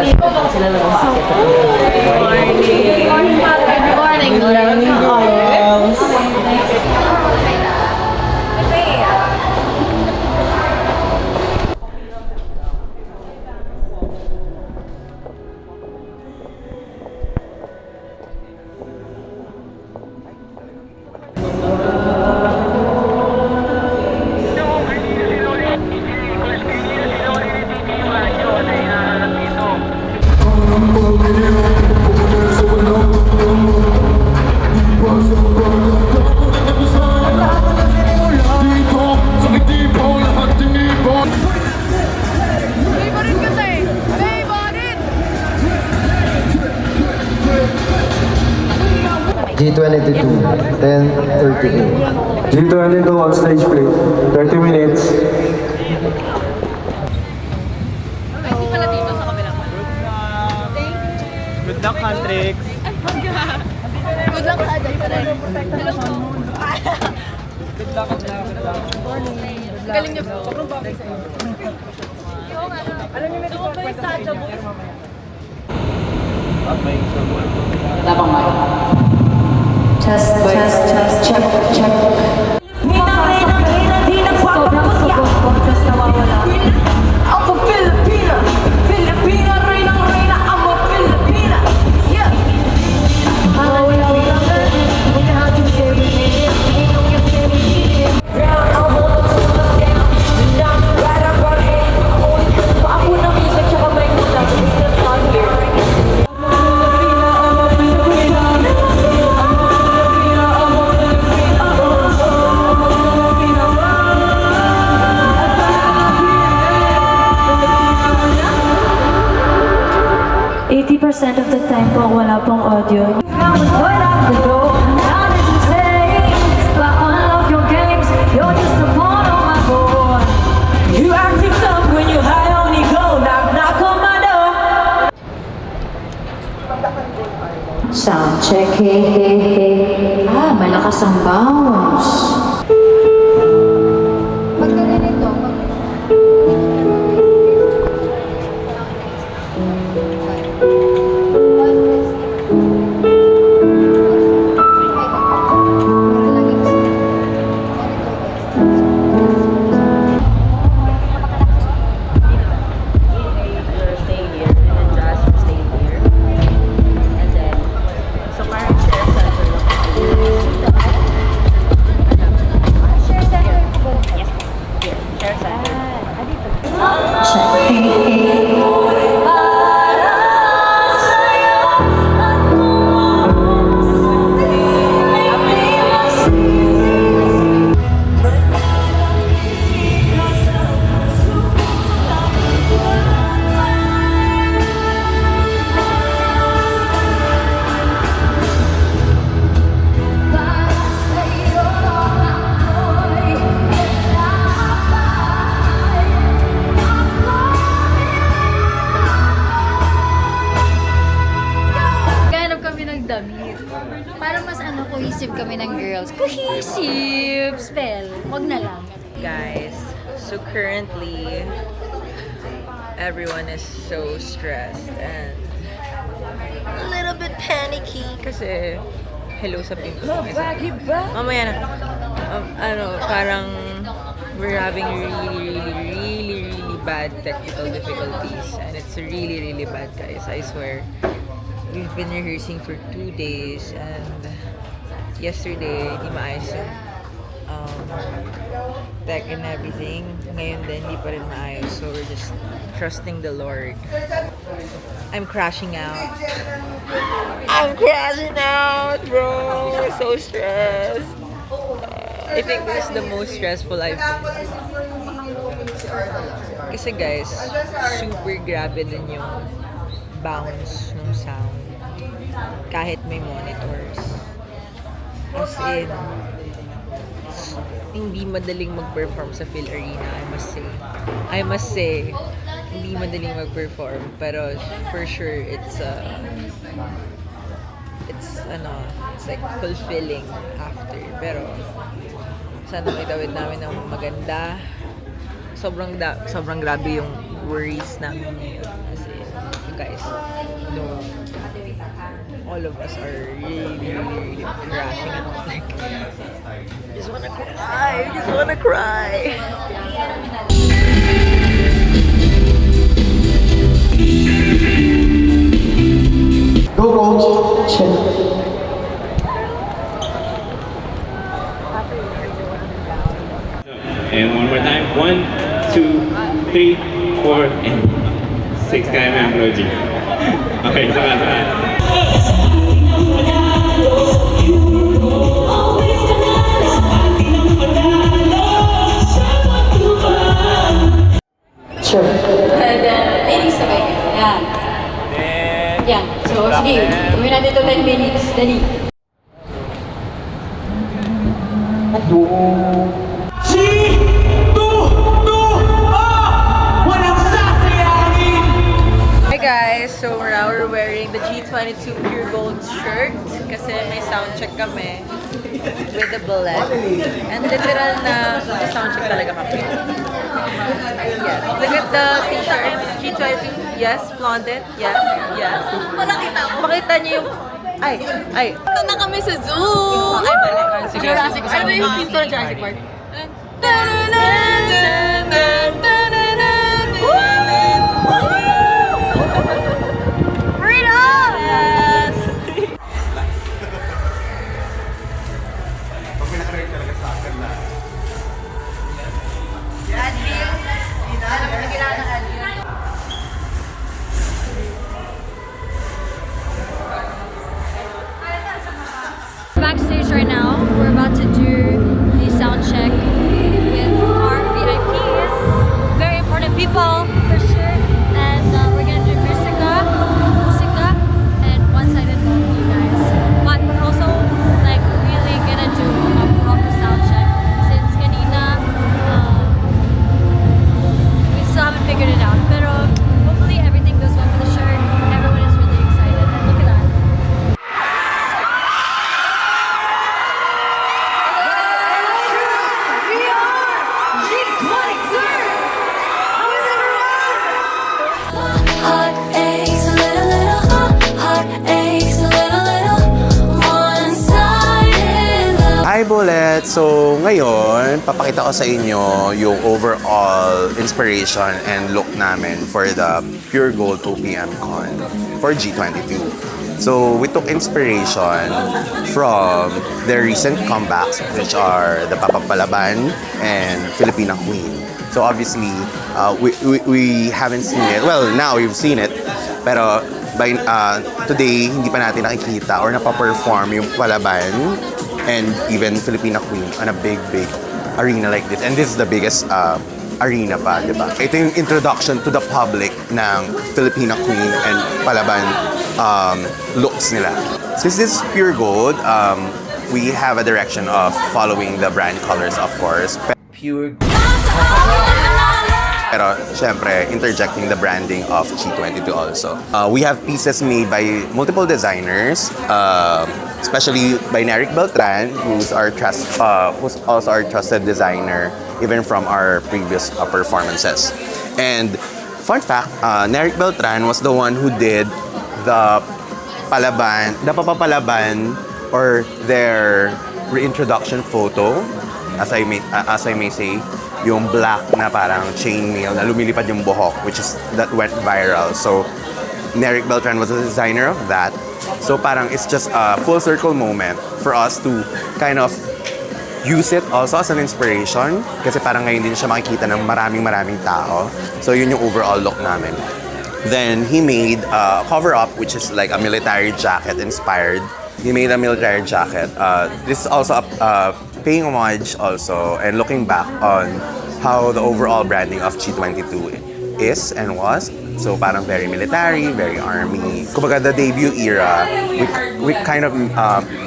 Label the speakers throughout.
Speaker 1: Sila lang ang sakit.
Speaker 2: Good morning.
Speaker 1: Girls.
Speaker 2: Favorite kasi. Favorite!
Speaker 3: G22, 10:38.
Speaker 4: G22 on stage play. 30 minutes.
Speaker 2: Hindi pala dito sa kabilang.
Speaker 1: Good luck, Huntrix.
Speaker 2: Good luck sa aday pa rin. Galing niyo po. Sobrang bagay sa'yo. Alam niyo na ito ba yung Saja mo?
Speaker 1: Tapang mic.
Speaker 5: Test, check. Sobrang podcast nawawala.
Speaker 6: I'm a Filipina, Filipina, Reyna, I'm a Filipina, yeah.
Speaker 5: Nawawala lang. When you have to say it, you know you're saying it.
Speaker 6: Round, I wanna slow down, not right up on it. Ako na music, tsaka may kulang, it's just not here.
Speaker 5: % of the time po wala pong audio.
Speaker 6: You acting tough when you high on ego, knock knock on my door.
Speaker 5: Sound check, hey. Malakas ang bounce.
Speaker 2: Damit. Para mas cohesive kami ng girls. Cohesive! Spell. Wag na lang.
Speaker 1: Guys, so currently, everyone is so stressed and a little bit panicky kasi hello sa pinto. Mamaya na. Parang we're having really bad technical difficulties and it's really bad, guys. I swear. We've been rehearsing for 2 days and yesterday, hindi maayos yung tech and everything. Ngayon din, hindi pa rin maayos. So we're just trusting the Lord. I'm crashing out. I'm crashing out, bro! So stressed. I think this is the most stressful I've been. Kasi guys, super grabe din yung bounce ng sound. Kahit may monitors. As in, hindi madaling mag-perform sa Phil Arena, I must say, hindi madaling mag-perform, pero for sure it's like fulfilling after. Pero sana itawid namin ng maganda. Sobrang grabe yung worries namin ngayon kasi guys know all of us are really rushing and all, like, just wanna cry.
Speaker 3: Go, coach. Check.
Speaker 7: And one more time. 1, 2, 3, 4, and 6 kaya na ang Roji. Okay, saka.
Speaker 3: Check.
Speaker 2: Ladies, sabay. Yan. Yan. So, sige. Gawin natin ito 10 minutes. Dali.
Speaker 1: Hi guys, so now we're wearing the G22 Pure Gold shirt kasi may sound check kami with the bullet. And literal na sound check talaga kami. Yes, look at the t-shirt. G22, yes, blonded, yes, yes. Makita niyo yung... Ay.
Speaker 2: Ito na kami sa zoo!
Speaker 1: Ay, balik. Sige.
Speaker 2: Jurassic Park. Ano ba yung pinto ng Jurassic Park? Backstage right now, we're about to do the sound check with our VIPs. Very important people, for sure. And we're gonna do musica, and one-sided ball for you guys. But we're also like really gonna do a proper sound check since kanina we still haven't figured it out. Pero hopefully everything goes well for the shirt. Everyone is really excited. And look at that.
Speaker 8: Heartaches, a little, heartaches, a little, one-sided love.
Speaker 9: Hi Bullet! So ngayon, papakita ko sa inyo yung overall inspiration and look namin for the Pure Gold 2PM Con for G22. So we took inspiration from their recent comebacks, which are the Papapalaban and Filipina Queen. So obviously, we haven't seen it. Well, now we've seen it. Pero by today, hindi pa natin nakikita or napaperform yung Palaban and even Filipina Queen on a big arena like this. And this is the biggest arena pa, di ba? Ito yung introduction to the public ng Filipina Queen and Palaban looks nila. Since this is Pure Gold, we have a direction of following the brand colors, of course. Pure Pero syempre, interjecting the branding of G22 also. We have pieces made by multiple designers, especially by Neric Beltran, who's also our trusted designer, even from our previous performances. And fun fact, Neric Beltran was the one who did the Papapalaban, or their reintroduction photo, as I may say, yung black na parang chainmail na lumilipad yung buhok, that went viral. So Neric Beltran was the designer of that. So parang it's just a full circle moment for us to kind of use it also as an inspiration, kasi parang ngayon din siya makikita ng maraming tao. So yun yung overall look namin. Then he made a cover-up, which is like a military jacket inspired. He made a military jacket. This is also paying homage also and looking back on how the overall branding of G22 is and was. So parang very military, very army. Kumbaga the debut era, we kind of,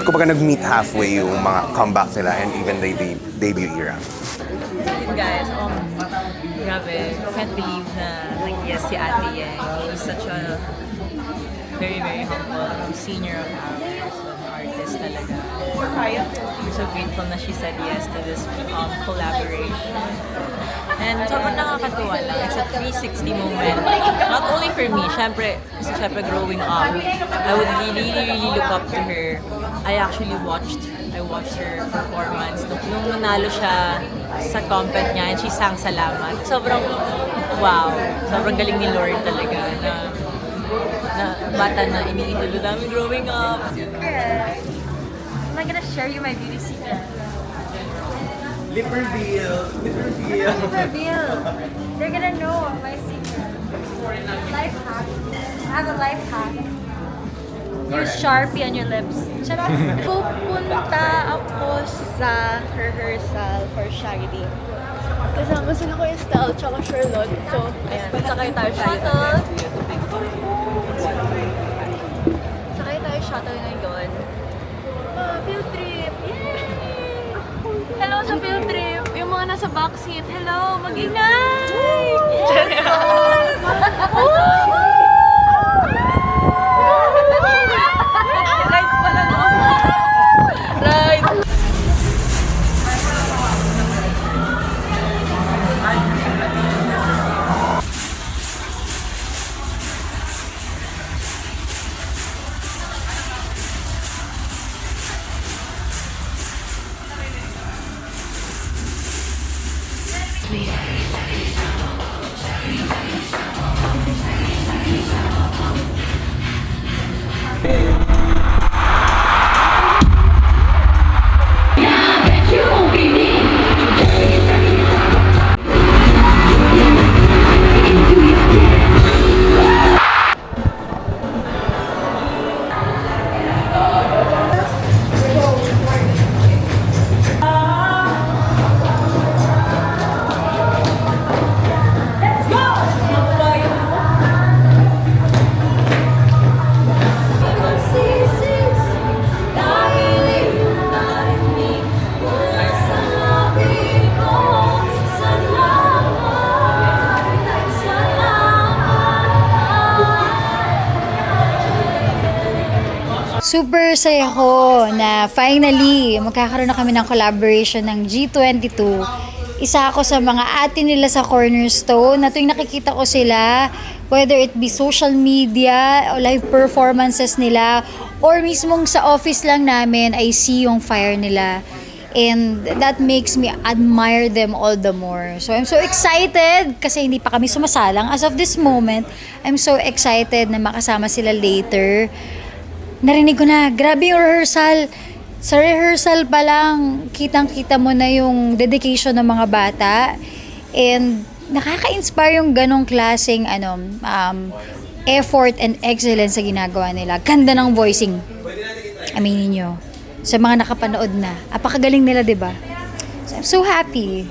Speaker 9: kumbaga nag-meet halfway yung mga comebacks nila and even the debut era.
Speaker 1: Yun guys, grabe, can't believe na yes si Ate Yang. She's such a very humble senior of ours, an artist. yes talaga. I'm so grateful na she said yes to this collaboration. And sobrang nakakatuwa lang. It's a 360 moment. Not only for me, syempre growing up, I would really look up to her. I watched her performance. Nung nanalo siya sa compet niya and she sang Salamat. Sobrang wow. Sobrang galing ni Lord talaga na bata na iniidolo namin growing up.
Speaker 2: Am I gonna share you my beauty secret?
Speaker 9: Lip reveal.
Speaker 2: Reveal. They're gonna know my secret. Life hack. I have a life hack. Use Sharpie on your lips. Charot.
Speaker 10: Pupunta ako sa rehearsal for Shaggy. Kasama sila ko yung Style tsaka Charlotte. So, sakay tayo shuttle. Sakay tayo shuttle ngayon. Field trip! Yay! Hello sa field trip! Yung mga nasa backseat, hello! Mag-ingay! Yes! Rides pala, no? Rides!
Speaker 2: Super saya ko na finally magkakaroon na kami ng collaboration ng G22. Isa ako sa mga ate nila sa Cornerstone na tuwing nakikita ko sila, whether it be social media o live performances nila or mismong sa office lang namin, I see yung fire nila. And that makes me admire them all the more. So I'm so excited kasi hindi pa kami sumasalang. As of this moment, I'm so excited na makasama sila later. Narinig ko na, grabe yung rehearsal. Sa rehearsal pa lang, kitang-kita mo na yung dedication ng mga bata. And nakaka-inspire yung ganong klaseng effort and excellence sa ginagawa nila. Ganda ng voicing. Aminin nyo. Sa mga nakapanood na. Apakagaling nila, diba? So, I'm so happy.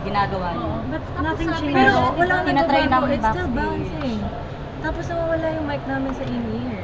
Speaker 2: Ginagawa niyo. But nothing changed. Pero wala tinatry namin backstage. Tapos nawawala yung mic namin sa in-ear.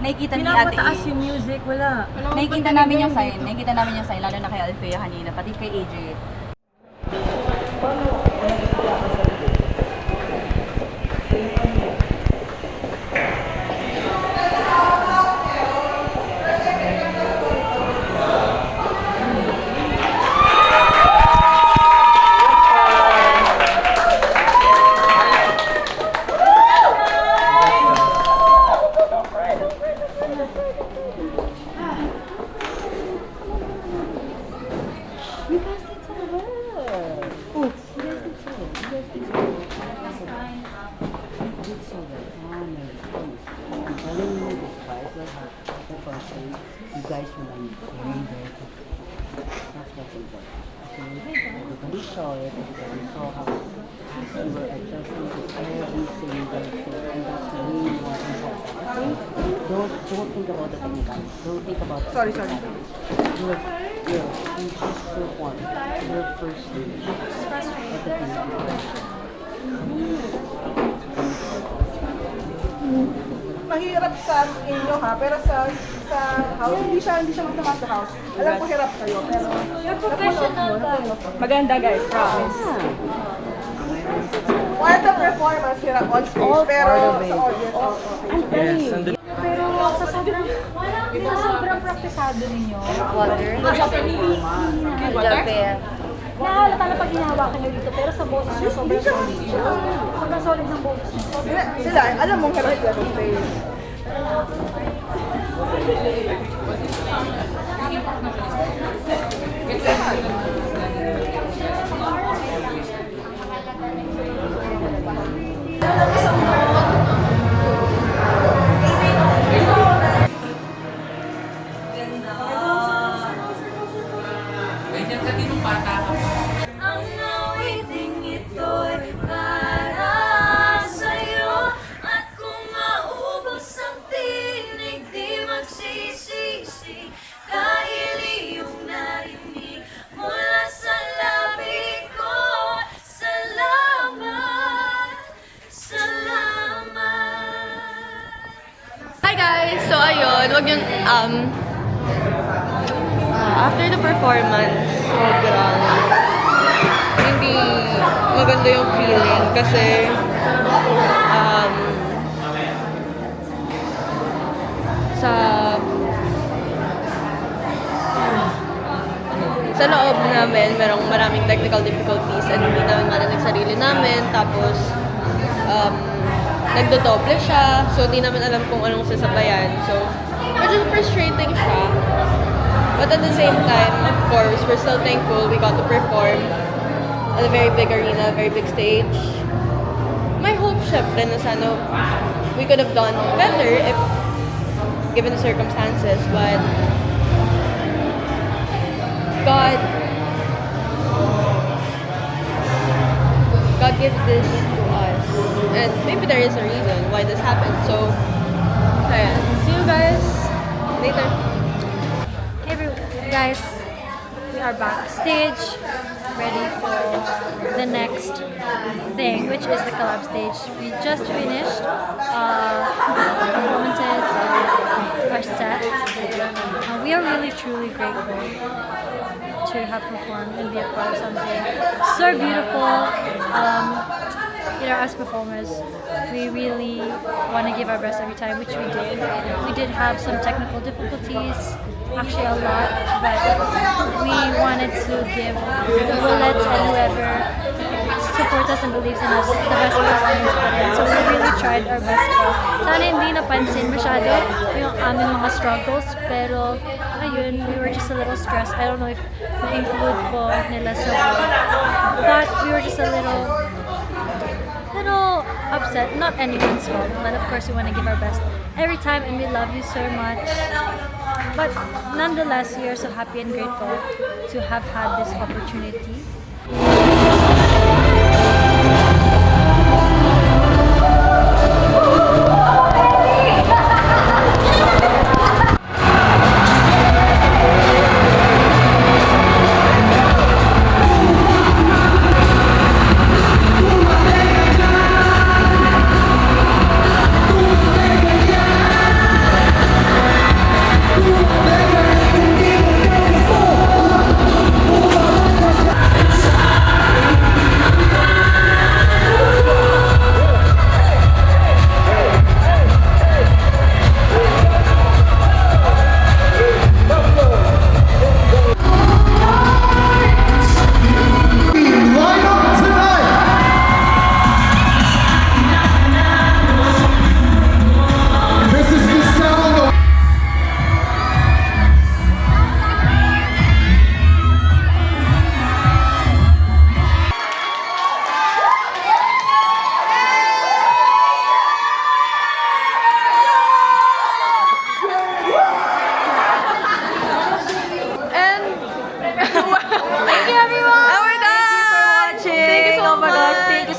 Speaker 6: Nakikita ni Ate
Speaker 2: Pinapataas
Speaker 6: A.
Speaker 2: yung music, wala.
Speaker 6: Nakikita namin yung sign. Nakikita namin yung sign, lalo na kay Alfea kanina, pati kay AJ.
Speaker 3: You guys will be very, very good. That's what's important. Okay? Everybody saw it, everybody saw how you were adjusting to every single thing, and that's really more important. Okay? Don't think about the technical. Don't think about the technical. You just perform your first stage at the Philippines.
Speaker 5: Mahirap sa inyo ha, pero sa house, hindi siya masama sa house. Alam ko hirap kayo, pero
Speaker 2: You're professional ba?
Speaker 5: maganda guys, promise. Part of performance hirap on stage, pero sa audience, okay.
Speaker 2: Pero sa sobrang praktisado ninyo,
Speaker 6: Water.
Speaker 2: nahalata na pag hinahawakan nyo dito, pero sa boses nyo sobrang solid siya. Sobrang solid ng boses nyo.
Speaker 5: Sila, alam mong hirap sila sa stage.
Speaker 8: Ang awiting ito'y para sa'yo. At kung maubos ang tinig, di magsisisi. Dahil iyong narinig mula sa labi ko. Salamat, salamat.
Speaker 10: Hi guys! So ayun, wag yung after the performance, sobrang hindi maganda yung feeling kasi sa loob namin, merong maraming technical difficulties and hindi namin marinig sarili namin. Tapos, nagdodoble siya. So, di namin alam kung anong sasabayan. So, medyo frustrating siya. But at the same time, of course, we're still thankful we got to perform at a very big arena, a very big stage. My hope, syempre, na sana we could have done better if given the circumstances. But God gives this to us, and maybe there is a reason why this happened. So, ayan. See you guys later.
Speaker 2: Hey guys, we are backstage, ready for the next thing, which is the collab stage. We just finished performances, our set. We are really truly grateful to have performed and be a part of something so beautiful. As performers, we really want to give our best every time, which we did. We did have some technical difficulties, actually a lot, but we wanted to give Willets and whoever supports us and believes in us the best performance for it. So we really tried our best po. Sana hindi napansin masyado yung aming mga struggles, pero ayun, we were just a little stressed. I don't know if na-include po nila sa vlog, but we were just a little upset. Not anyone's fault, but of course we want to give our best every time, and we love you so much. But nonetheless, we are so happy and grateful to have had this opportunity.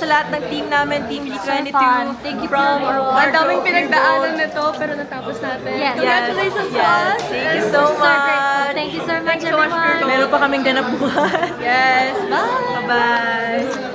Speaker 1: sa lahat ng team namin, Team G22.
Speaker 2: fun. Thank you
Speaker 1: from
Speaker 2: for your
Speaker 10: Ang daming pinagdaanan nito, pero natapos natin.
Speaker 2: Yes.
Speaker 10: Congratulations to
Speaker 1: Yes.
Speaker 10: us!
Speaker 1: Thank you so
Speaker 2: So grateful.
Speaker 1: much.
Speaker 2: Thank you so much,
Speaker 10: Thank you so much for
Speaker 2: everyone.
Speaker 1: Meron pa kaming ganap bukas.
Speaker 10: Yes, bye!
Speaker 1: Bye-bye.